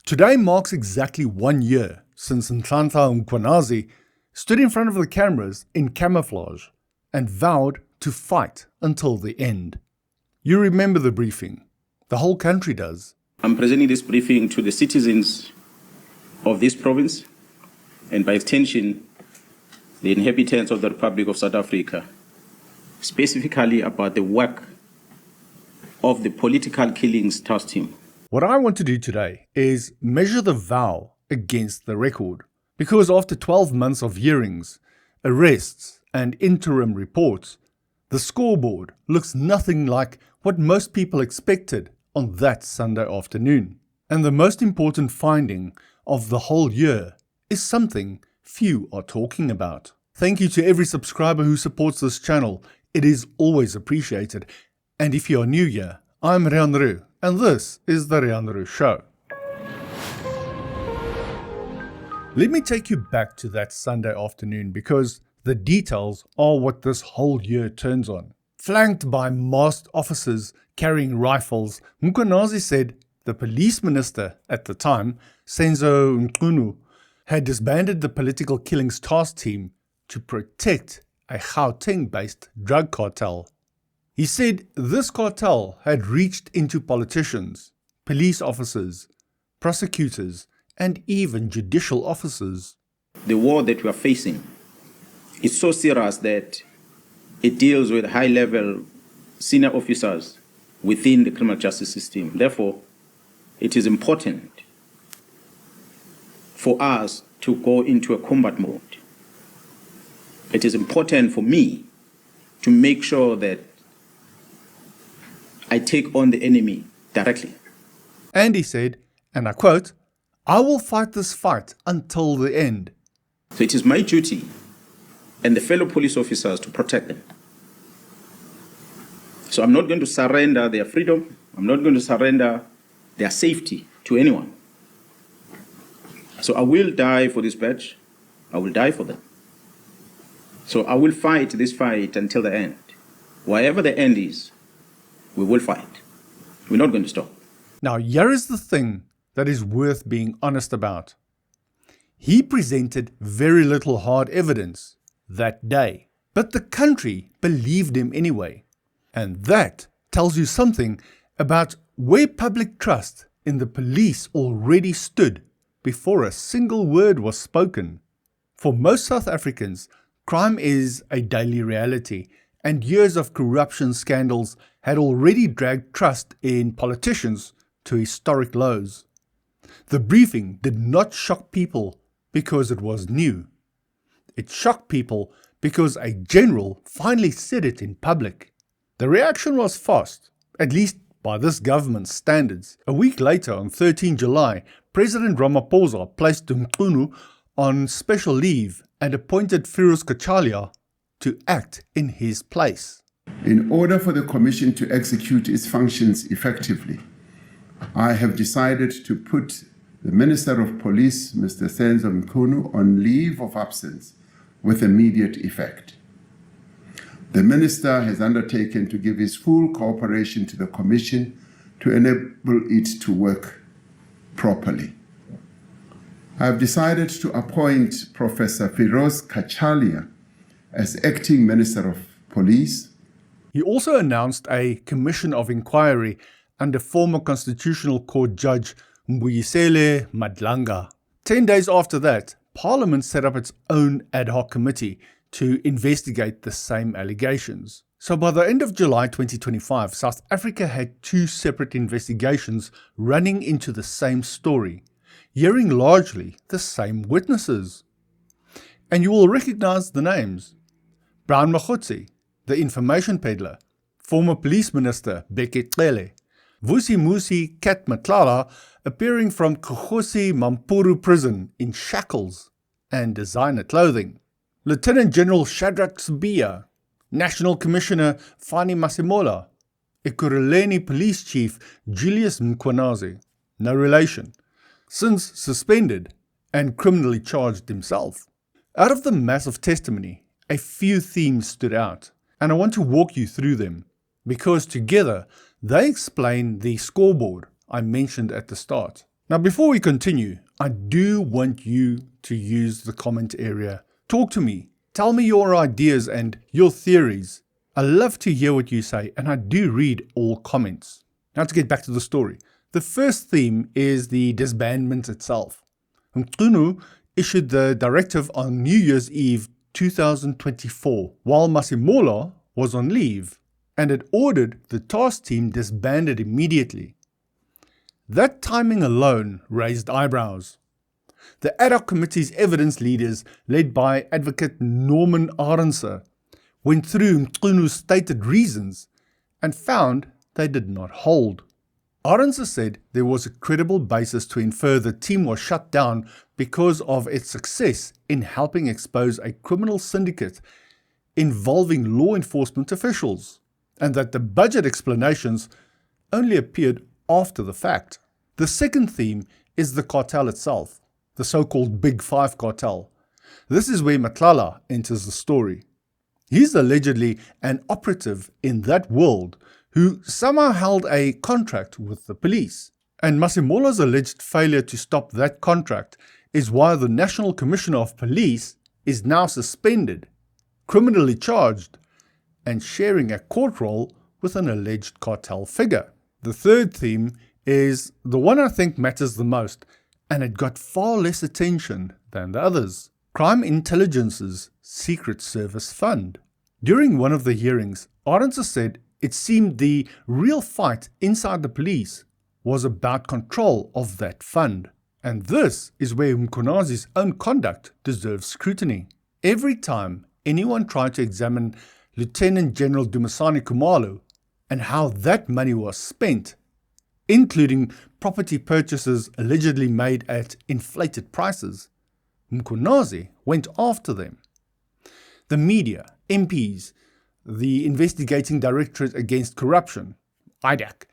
Today marks exactly 1 year since Nhlanhla Mkhwanazi stood in front of the cameras in camouflage and vowed to fight until the end. You remember the briefing. The whole country does. I'm presenting this briefing to the citizens of this province and by extension, the inhabitants of the Republic of South Africa, specifically about the work of the political killings task team. What I want to do today is measure the vow against the record, because after 12 months of hearings, arrests and interim reports, the scoreboard looks nothing like what most people expected on that Sunday afternoon. And the most important finding of the whole year is something few are talking about. Thank you to every subscriber who supports this channel. It is always appreciated. And if you are new here, I'm Riaan Roux, and this is the Riaan Roux Show. Let me take you back to that Sunday afternoon because the details are what this whole year turns on. Flanked by masked officers carrying rifles, Mkhwanazi said the police minister at the time, Senzo Mchunu, had disbanded the political killings task team to protect a Gauteng-based drug cartel. He said this cartel had reached into politicians, police officers, prosecutors, and even judicial officers. The war that we are facing is so serious that it deals with high-level senior officers within the criminal justice system. Therefore, it is important for us to go into a combat mode. It is important for me to make sure that I take on the enemy directly. And he said, and I quote, "I will fight this fight until the end." So it is my duty and the fellow police officers to protect them. So I'm not going to surrender their freedom. I'm not going to surrender their safety to anyone. So I will die for this badge. I will die for them. So I will fight this fight until the end. Wherever the end is, we will fight. We're not going to stop. Now, here is the thing that is worth being honest about. He presented very little hard evidence that day, but the country believed him anyway. And that tells you something about where public trust in the police already stood before a single word was spoken. For most South Africans, crime is a daily reality, and years of corruption scandals had already dragged trust in politicians to historic lows. The briefing did not shock people because it was new. It shocked people because a general finally said it in public. The reaction was fast, at least by this government's standards. A week later, on 13 July, President Ramaphosa placed Mchunu on special leave and appointed Feroz Khan to act in his place. In order for the Commission to execute its functions effectively, I have decided to put the Minister of Police, Mr. Senzo Mchunu, on leave of absence with immediate effect. The Minister has undertaken to give his full cooperation to the Commission to enable it to work properly. I have decided to appoint Professor Feroz Khan as Acting Minister of Police. He also announced a commission of inquiry under former Constitutional Court Judge Mbuyisele Madlanga. 10 days after that, Parliament set up its own ad hoc committee to investigate the same allegations. So by the end of July 2025, South Africa had two separate investigations running into the same story, hearing largely the same witnesses. And you will recognize the names. Brown Magotsi, the information peddler, former police minister Bheki Cele, Vusi Musi Kat Matlala appearing from Kgosi Mampuru prison in shackles and designer clothing, Lieutenant General Shadrack Sibiya, National Commissioner Fani Masemola, Ekurhuleni Police Chief Julius Mkhwanazi, no relation, since suspended and criminally charged himself. Out of the mass of testimony, a few themes stood out, and I want to walk you through them, because together they explain the scoreboard I mentioned at the start. Now, before we continue, I do want you to use the comment area. Talk to me. Tell me your ideas and your theories. I love to hear what you say, and I do read all comments. Now to get back to the story. The first theme is the disbandment itself. Mkhwanazi issued the directive on New Year's Eve 2024 while Masemola was on leave, and it ordered the task team disbanded immediately. That timing alone raised eyebrows. The ad hoc committee's evidence leaders, led by Advocate Norman Arendse, went through Mkhwanazi's stated reasons and found they did not hold. Arendse said there was a credible basis to infer the team was shut down because of its success in helping expose a criminal syndicate involving law enforcement officials, and that the budget explanations only appeared after the fact. The second theme is the cartel itself, the so-called Big Five cartel. This is where Nhlanhla enters the story. He's allegedly an operative in that world who somehow held a contract with the police. And Masemola's alleged failure to stop that contract is why the National Commissioner of Police is now suspended, criminally charged, and sharing a court role with an alleged cartel figure. The third theme is the one I think matters the most, and it got far less attention than the others. Crime Intelligence's Secret Service Fund. During one of the hearings, Arendse said it seemed the real fight inside the police was about control of that fund. And this is where Mkhwanazi's own conduct deserves scrutiny. Every time anyone tried to examine Lieutenant General Dumisani Khumalo and how that money was spent, including property purchases allegedly made at inflated prices, Mkhwanazi went after them. The media, MPs, the Investigating Directorate Against Corruption, IDAC,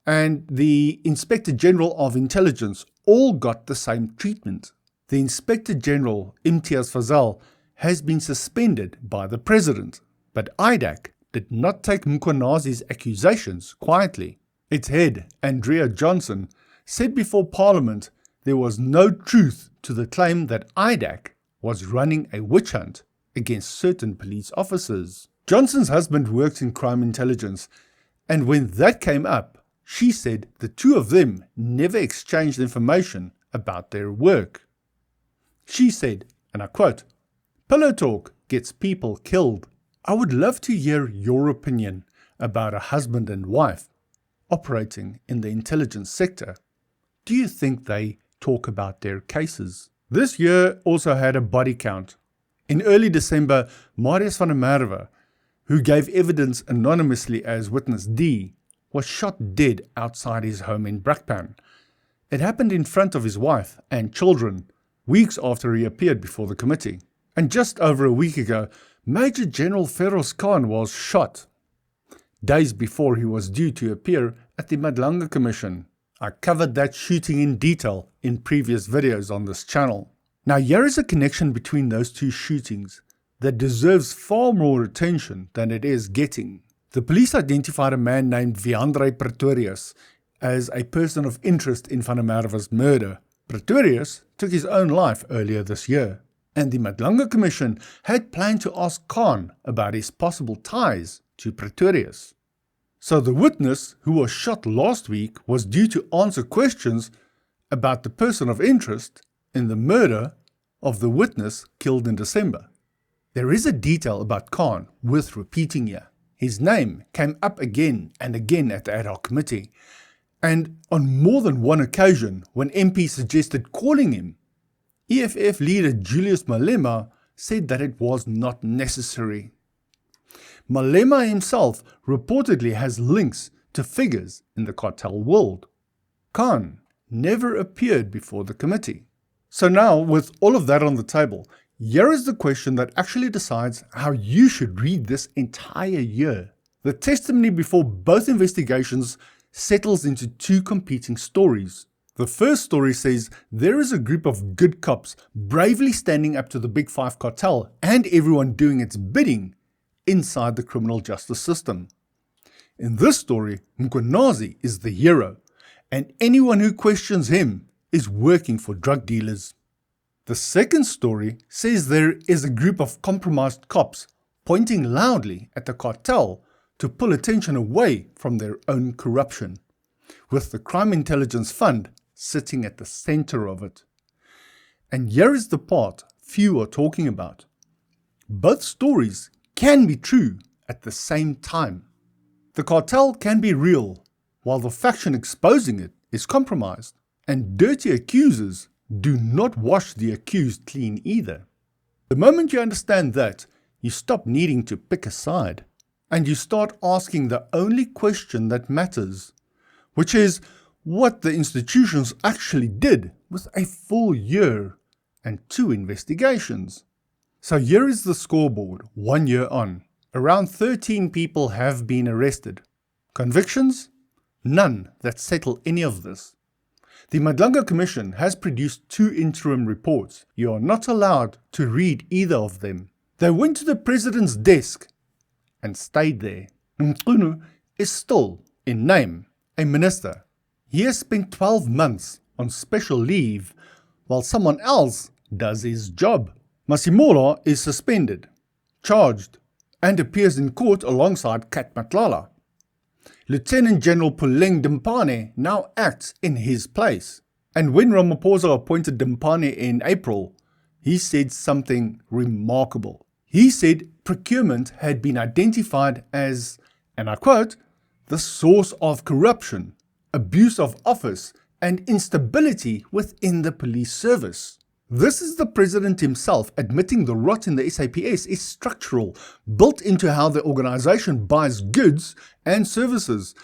and the Inspector General of Intelligence all got the same treatment. The Inspector General, Imtiaz Fazal, has been suspended by the President, but IDAC did not take Mkhwanazi's accusations quietly. Its head, Andrea Johnson, said before Parliament there was no truth to the claim that IDAC was running a witch hunt against certain police officers. Johnson's husband worked in crime intelligence, and when that came up, she said the two of them never exchanged information about their work. She said, and I quote, "Pillow talk gets people killed." I would love to hear your opinion about a husband and wife operating in the intelligence sector. Do you think they talk about their cases? This year also had a body count. In early December, Marius van der Merwe, who gave evidence anonymously as Witness D, was shot dead outside his home in Brakpan. It happened in front of his wife and children, weeks after he appeared before the committee. And just over a week ago, Major General Feroz Khan was shot, days before he was due to appear at the Nhlanhla Commission. I covered that shooting in detail in previous videos on this channel. Now here is a connection between those two shootings that deserves far more attention than it is getting. The police identified a man named Viandre Pretorius as a person of interest in Van der Merwe's murder. Pretorius took his own life earlier this year, and the Nhlanhla Commission had planned to ask Khan about his possible ties to Pretorius. So the witness who was shot last week was due to answer questions about the person of interest in the murder of the witness killed in December. There is a detail about Khan worth repeating here. His name came up again and again at the ad hoc committee, and on more than one occasion when MP suggested calling him, EFF leader Julius Malema said that it was not necessary. Malema himself reportedly has links to figures in the cartel world. Khan never appeared before the committee. So now, with all of that on the table, here is the question that actually decides how you should read this entire year. The testimony before both investigations settles into two competing stories. The first story says there is a group of good cops bravely standing up to the Big Five cartel and everyone doing its bidding inside the criminal justice system. In this story, Mkhwanazi is the hero, and anyone who questions him is working for drug dealers. The second story says there is a group of compromised cops pointing loudly at the cartel to pull attention away from their own corruption, with the Crime Intelligence Fund sitting at the center of it. And here is the part few are talking about. Both stories can be true at the same time. The cartel can be real, while the faction exposing it is compromised, and dirty accusers do not wash the accused clean either. The moment you understand that, you stop needing to pick a side, and you start asking the only question that matters, which is what the institutions actually did with a full year and 2 investigations. So here is the scoreboard 1 year on. Around 13 people have been arrested. Convictions? None that settle any of this. The Nhlanhla Commission has produced 2 interim reports. You are not allowed to read either of them. They went to the president's desk and stayed there. Mkhwanazi is still, in name, a minister. He has spent 12 months on special leave while someone else does his job. Masemola is suspended, charged, and appears in court alongside Kat Matlala. Lieutenant General Puleng Dimpane now acts in his place. And when Ramaphosa appointed Dimpane in April, he said something remarkable. He said procurement had been identified as, and I quote, the source of corruption, abuse of office, and instability within the police service. This is the president himself admitting the rot in the SAPS is structural, built into how the organization buys goods and services,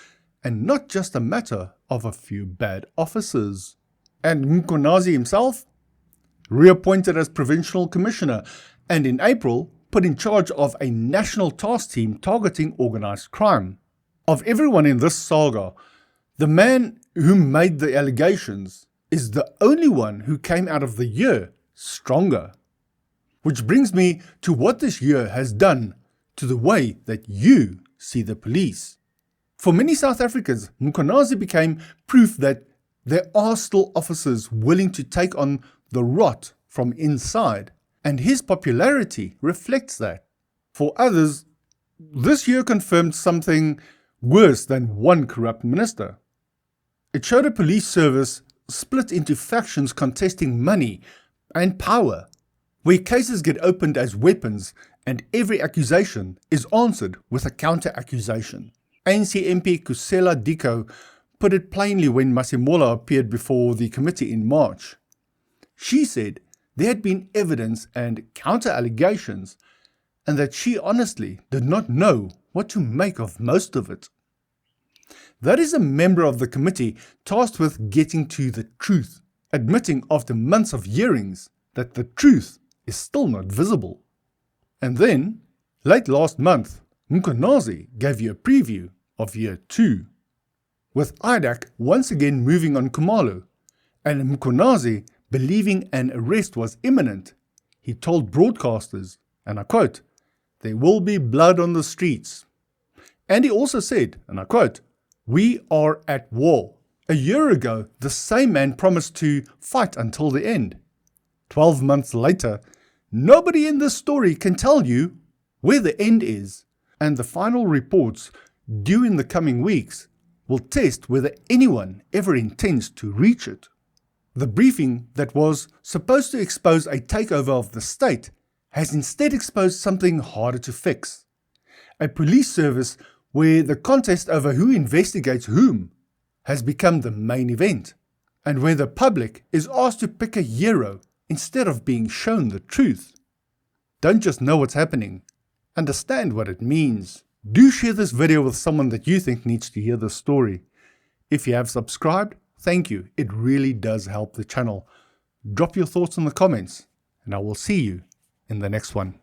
and not just a matter of a few bad officers. And Mkhwanazi himself, reappointed as provincial commissioner, and in April put in charge of a national task team targeting organized crime. Of everyone in this saga, the man who made the allegations is the only one who came out of the year stronger. Which brings me to what this year has done to the way that you see the police. For many South Africans, Mkhwanazi became proof that there are still officers willing to take on the rot from inside, and his popularity reflects that. For others, this year confirmed something worse than one corrupt minister. It showed a police service split into factions contesting money and power, where cases get opened as weapons and every accusation is answered with a counter-accusation. ANC MP Kusela Diko put it plainly when Masemola appeared before the committee in March. She said there had been evidence and counter-allegations, and that she honestly did not know what to make of most of it. That is a member of the committee tasked with getting to the truth, admitting after months of hearings that the truth is still not visible. And then, late last month, Mkhwanazi gave you a preview of Year 2, with IDAC once again moving on Khumalo, and Mkhwanazi believing an arrest was imminent. He told broadcasters, and I quote, "There will be blood on the streets." And he also said, and I quote, "We are at war." A year ago, the same man promised to fight until the end. 12 months later, nobody in this story can tell you where the end is, and the final reports due in the coming weeks will test whether anyone ever intends to reach it. The briefing that was supposed to expose a takeover of the state has instead exposed something harder to fix. A police service where the contest over who investigates whom has become the main event, and where the public is asked to pick a hero instead of being shown the truth. Don't just know what's happening, understand what it means. Do share this video with someone that you think needs to hear this story. If you have subscribed, thank you, it really does help the channel. Drop your thoughts in the comments, and I will see you in the next one.